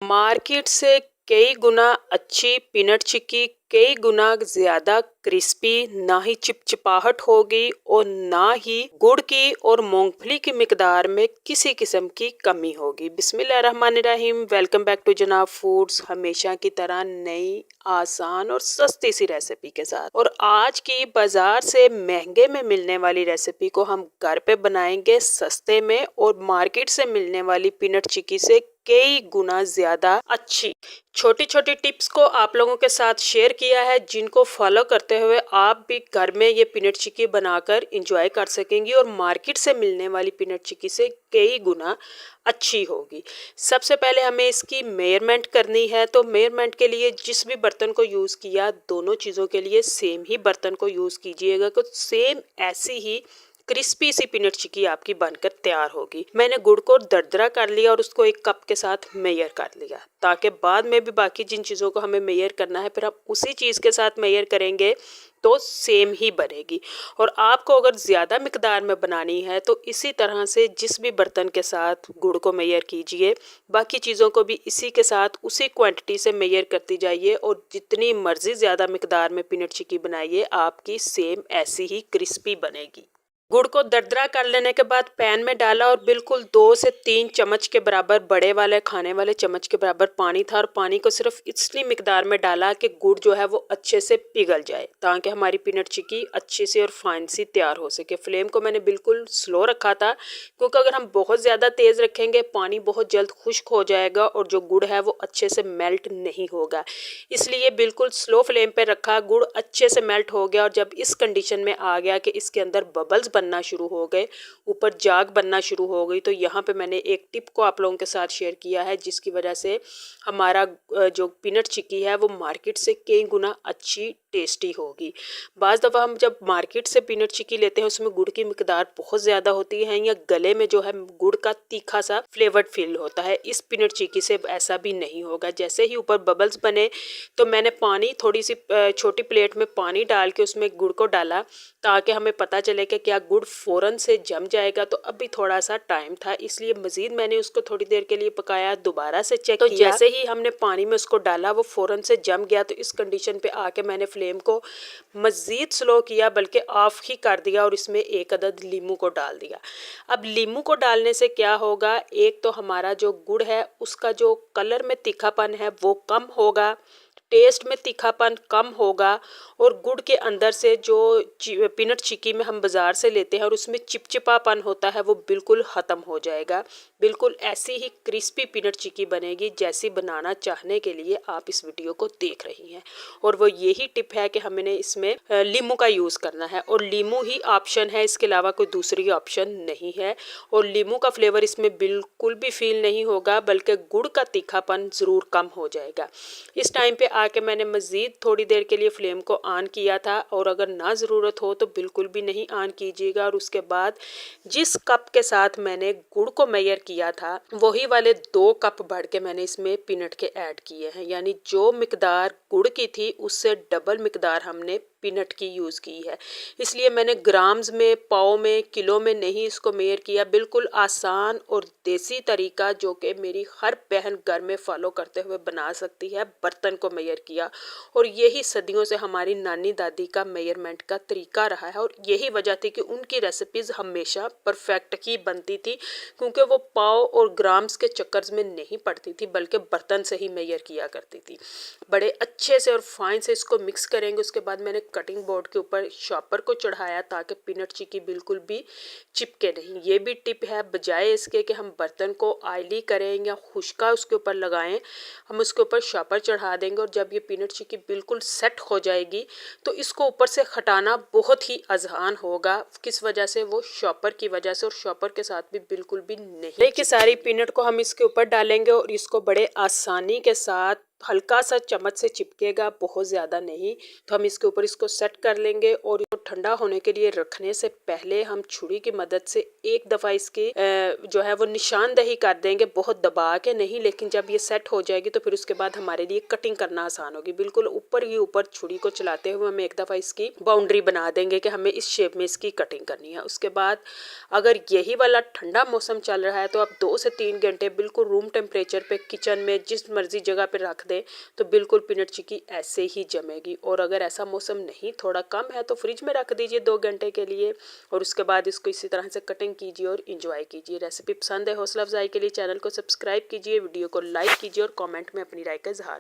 Market से कई गुना अच्छी पीनट चिक्की, कई गुना ज्यादा क्रिस्पी, ना ही चिपचिपाहट होगी और ना ही गुड़ की और मूंगफली की मिकदार में किसी किस्म की कमी होगी। बिस्मिल्लाहिर्रहमानिर्रहीम। वेलकम बैक टू जनाब फूड्स, हमेशा की तरह नई आसान और सस्ती सी रेसिपी के साथ। और आज की बाजार से महंगे में मिलने वाली रेसिपी को हम घर पे बनाएंगे सस्ते में, और मार्केट से मिलने वाली पीनट चिक्की से कई गुना ज्यादा अच्छी। छोटी छोटी टिप्स को आप लोगों के साथ शेयर किया है, जिनको फॉलो करते हुए आप भी घर में ये पीनट चिक्की बनाकर इंजॉय कर सकेंगी और मार्केट से मिलने वाली पीनट चिक्की से कई गुना अच्छी होगी। सबसे पहले हमें इसकी मेजरमेंट करनी है, तो मेजरमेंट के लिए जिस भी बर्तन को यूज़ किया, दोनों चीज़ों के लिए सेम ही बर्तन को यूज़ कीजिएगा, तो सेम ऐसी ही क्रिस्पी सी पीनट चिक्की आपकी बनकर तैयार होगी। मैंने गुड़ को दरदरा कर लिया और उसको एक कप के साथ मेजर कर लिया, ताकि बाद में भी बाकी जिन चीज़ों को हमें मेजर करना है फिर हम उसी चीज़ के साथ मेजर करेंगे तो सेम ही बनेगी। और आपको अगर ज़्यादा मिकदार में बनानी है तो इसी तरह से जिस भी बर्तन के साथ गुड़ को मेजर कीजिए, बाकी चीज़ों को भी इसी के साथ उसी क्वांटिटी से मेजर करती जाइए और जितनी मर्ज़ी ज़्यादा मिकदार में पीनट चिक्की बनाइए, आपकी सेम ऐसी ही क्रिस्पी बनेगी। गुड़ को दरदरा कर लेने के बाद पैन में डाला और बिल्कुल 2 से 3 चम्मच के बराबर, बड़े वाले खाने वाले चम्मच के बराबर पानी था, और पानी को सिर्फ इसलिए मिकदार में डाला कि गुड़ जो है वो अच्छे से पिघल जाए, ताकि हमारी पीनट चिक्की अच्छी सी और फाइन सी तैयार हो सके। फ्लेम को मैंने बिल्कुल स्लो रखा था, क्योंकि अगर हम बहुत ज़्यादा तेज़ रखेंगे पानी बहुत जल्द खुश्क हो जाएगा और जो गुड़ है वो अच्छे से मेल्ट नहीं होगा। इसलिए बिल्कुल स्लो फ्लेम पर रखा। गुड़ अच्छे से मेल्ट हो गया और जब इस कंडीशन में आ गया कि इसके अंदर बबल्स बनना शुरू हो गए, ऊपर जाग बनना शुरू हो गई, तो यहाँ पे मैंने एक टिप को आप लोगों के साथ शेयर किया है, जिसकी वजह से हमारा जो पीनट चिक्की है वो मार्केट से कई गुना अच्छी टेस्टी होगी। बाज़ दफ़ा हम जब मार्केट से पीनट चिक्की लेते हैं उसमें गुड़ की मिकदार बहुत ज़्यादा होती है, या गले में जो है गुड़ का तीखा सा फ्लेवर्ड फील होता है। इस पीनट चिक्की से ऐसा भी नहीं होगा। जैसे ही ऊपर बबल्स बने तो मैंने पानी, थोड़ी सी छोटी प्लेट में पानी डाल के उसमें गुड़ को डाला, ताकि हमें पता चले कि क्या गुड़ फ़ौरन से जम जाएगा। तो अभी थोड़ा सा टाइम था, इसलिए मज़ीद मैंने उसको थोड़ी देर के लिए पकाया, दोबारा से चेक किया। जैसे ही हमने पानी में उसको डाला वो फ़ौरन से जम गया, तो इस कंडीशन पे आके मैंने फ्लेम को मज़ीद स्लो किया, बल्कि ऑफ ही कर दिया और इसमें एक अदद लीमू को डाल दिया। अब लीमू को डालने से क्या होगा, एक तो हमारा जो गुड़ है उसका जो कलर में तीखापन है वो कम होगा, टेस्ट में तीखापन कम होगा, और गुड़ के अंदर से जो पीनट चिक्की में हम बाज़ार से लेते हैं और उसमें चिपचिपापन होता है वो बिल्कुल ख़त्म हो जाएगा। बिल्कुल ऐसी ही क्रिस्पी पीनट चिक्की बनेगी जैसी बनाना चाहने के लिए आप इस वीडियो को देख रही हैं। और वो यही टिप है कि हमने इसमें लीमू का यूज़ करना है, और लीमू ही ऑप्शन है, इसके अलावा कोई दूसरी ऑप्शन नहीं है। और लीमू का फ्लेवर इसमें बिल्कुल भी फील नहीं होगा, बल्कि गुड़ का तीखापन ज़रूर कम हो जाएगा। इस टाइम पे आके मैंने मज़ीद थोड़ी देर के लिए फ्लेम को ऑन किया था, और अगर ना ज़रूरत हो तो बिल्कुल भी नहीं ऑन कीजिएगा। और उसके बाद जिस कप के साथ मैंने गुड़ को मेजर किया था वही वाले 2 कप भर के मैंने इसमें पीनट के ऐड किए हैं, यानी जो मिकदार गुड़ की थी उससे डबल मिकदार हमने पीनट की यूज़ की है। इसलिए मैंने ग्राम्स में, पाव में, किलो में नहीं इसको मेजर किया। बिल्कुल आसान और देसी तरीका जो कि मेरी हर बहन घर में फॉलो करते हुए बना सकती है, बर्तन को मेजर किया। और यही सदियों से हमारी नानी दादी का मेजरमेंट का तरीका रहा है, और यही वजह थी कि उनकी रेसिपीज़ हमेशा परफेक्ट ही बनती थी, क्योंकि वो पाव और ग्राम्स के चक्कर में नहीं पड़ती थी, बल्कि बर्तन से ही मेजर किया करती थी। बड़े अच्छे से और फाइन से इसको मिक्स करेंगे। उसके बाद मैंने कटिंग बोर्ड के ऊपर शॉपर को चढ़ाया, ताकि पीनट चिक्की बिल्कुल भी चिपके नहीं। ये भी टिप है, बजाय इसके कि हम बर्तन को ऑयली करें या खुश्का उसके ऊपर लगाएं, हम उसके ऊपर शॉपर चढ़ा देंगे, और जब ये पीनट चिक्की बिल्कुल सेट हो जाएगी तो इसको ऊपर से हटाना बहुत ही आसान होगा। किस वजह से, वो शॉपर की वजह से, और शॉपर के साथ भी बिल्कुल भी नहीं। देखिए सारी पीनट को हम इसके ऊपर डालेंगे और इसको बड़े आसानी के साथ हल्का सा चम्मच से चिपकेगा, बहुत ज़्यादा नहीं। तो हम इसके ऊपर इसको सेट कर लेंगे और ठंडा होने के लिए रखने से पहले हम छुरी की मदद से एक दफ़ा इसकी जो है वो निशानदही कर देंगे, बहुत दबा के नहीं। लेकिन जब ये सेट हो जाएगी तो फिर उसके बाद हमारे लिए कटिंग करना आसान होगी। बिल्कुल ऊपर ही ऊपर छुरी को चलाते हुए हम एक दफ़ा इसकी बाउंड्री बना देंगे कि हमें इस शेप में इसकी कटिंग करनी है। उसके बाद अगर यही वाला ठंडा मौसम चल रहा है तो आप 2 से 3 घंटे बिल्कुल रूम टेम्परेचर पे किचन में जिस मर्जी जगह पे रख दें तो बिल्कुल पीनट चिक्की ऐसे ही जमेगी। और अगर ऐसा मौसम नहीं, थोड़ा कम है, तो फ्रिज में रख दीजिए 2 घंटे के लिए और उसके बाद इसको इसी तरह से कटिंग कीजिए और इंजॉय कीजिए। रेसिपी पसंद है, हौसला अफजाई के लिए चैनल को सब्सक्राइब कीजिए, वीडियो को लाइक कीजिए और कमेंट में अपनी राय का इजहार